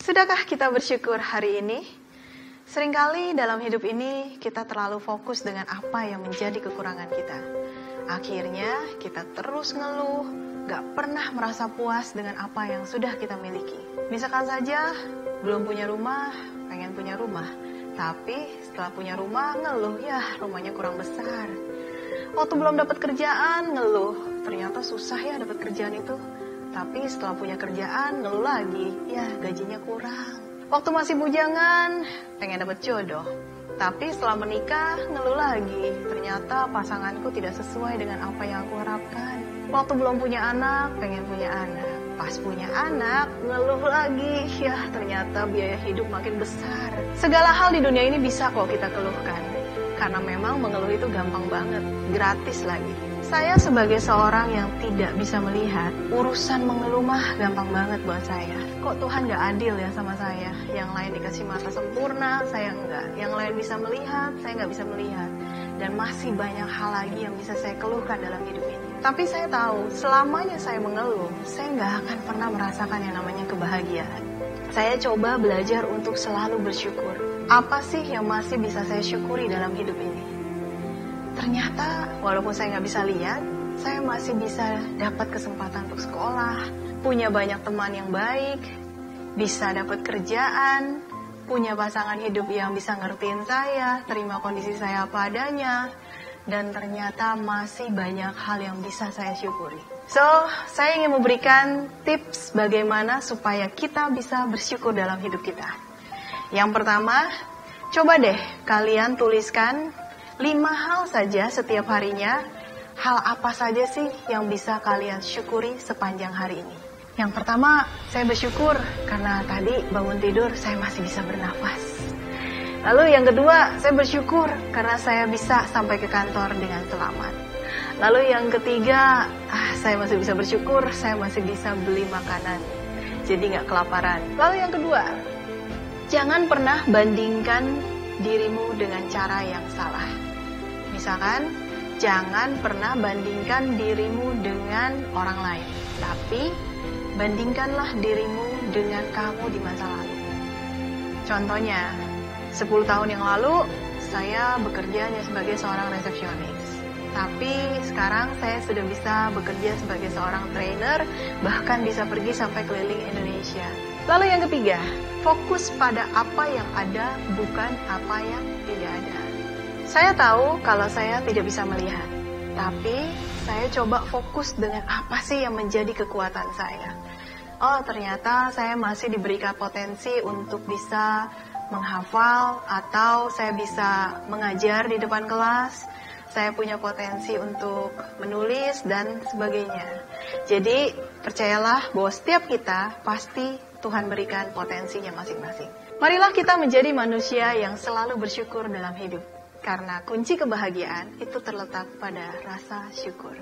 Sudahkah kita bersyukur hari ini? Seringkali dalam hidup ini kita terlalu fokus dengan apa yang menjadi kekurangan kita. Akhirnya kita terus ngeluh, gak pernah merasa puas dengan apa yang sudah kita miliki. Misalkan saja, belum punya rumah, pengen punya rumah. Tapi setelah punya rumah, ngeluh, ya rumahnya kurang besar. Waktu belum dapat kerjaan, ngeluh, ternyata susah ya dapat kerjaan itu. Tapi setelah punya kerjaan, ngeluh lagi, ya gajinya kurang. Waktu masih bujangan, pengen dapat jodoh. Tapi setelah menikah, ngeluh lagi. Ternyata pasanganku tidak sesuai dengan apa yang aku harapkan. Waktu belum punya anak, pengen punya anak. Pas punya anak, ngeluh lagi. Ya, ternyata biaya hidup makin besar. Segala hal di dunia ini bisa kok kita keluhkan. Karena memang mengeluh itu gampang banget, gratis lagi. Saya sebagai seorang yang tidak bisa melihat, urusan mengeluh mah gampang banget buat saya. Kok Tuhan gak adil ya sama saya? Yang lain dikasih mata sempurna, saya enggak. Yang lain bisa melihat, saya gak bisa melihat. Dan masih banyak hal lagi yang bisa saya keluhkan dalam hidup ini. Tapi saya tahu, selamanya saya mengeluh, saya gak akan pernah merasakan yang namanya kebahagiaan. Saya coba belajar untuk selalu bersyukur. Apa sih yang masih bisa saya syukuri dalam hidup ini? Ternyata walaupun saya nggak bisa lihat, saya masih bisa dapat kesempatan untuk sekolah, punya banyak teman yang baik, bisa dapat kerjaan, punya pasangan hidup yang bisa ngertiin saya, terima kondisi saya apa adanya, dan ternyata masih banyak hal yang bisa saya syukuri. So, saya ingin memberikan tips bagaimana supaya kita bisa bersyukur dalam hidup kita. Yang pertama, coba deh kalian tuliskan 5 hal saja setiap harinya. Hal apa saja sih yang bisa kalian syukuri sepanjang hari ini? Yang pertama, saya bersyukur karena tadi bangun tidur saya masih bisa bernafas. Lalu yang kedua, saya bersyukur karena saya bisa sampai ke kantor dengan selamat. Lalu yang ketiga, saya masih bisa bersyukur saya masih bisa beli makanan, jadi gak kelaparan. Lalu yang kedua, jangan pernah bandingkan dirimu dengan cara yang salah. Misalkan, jangan pernah bandingkan dirimu dengan orang lain, tapi bandingkanlah dirimu dengan kamu di masa lalu. Contohnya, 10 tahun yang lalu, saya bekerja hanya sebagai seorang resepsionis. Tapi sekarang saya sudah bisa bekerja sebagai seorang trainer, bahkan bisa pergi sampai keliling Indonesia. Lalu yang ketiga, fokus pada apa yang ada, bukan apa yang tidak ada. Saya tahu kalau saya tidak bisa melihat, tapi saya coba fokus dengan apa sih yang menjadi kekuatan saya. Oh, ternyata saya masih diberikan potensi untuk bisa menghafal, atau saya bisa mengajar di depan kelas. Saya punya potensi untuk menulis dan sebagainya. Jadi, percayalah bahwa setiap kita pasti Tuhan berikan potensinya masing-masing. Marilah kita menjadi manusia yang selalu bersyukur dalam hidup. Karena kunci kebahagiaan itu terletak pada rasa syukur.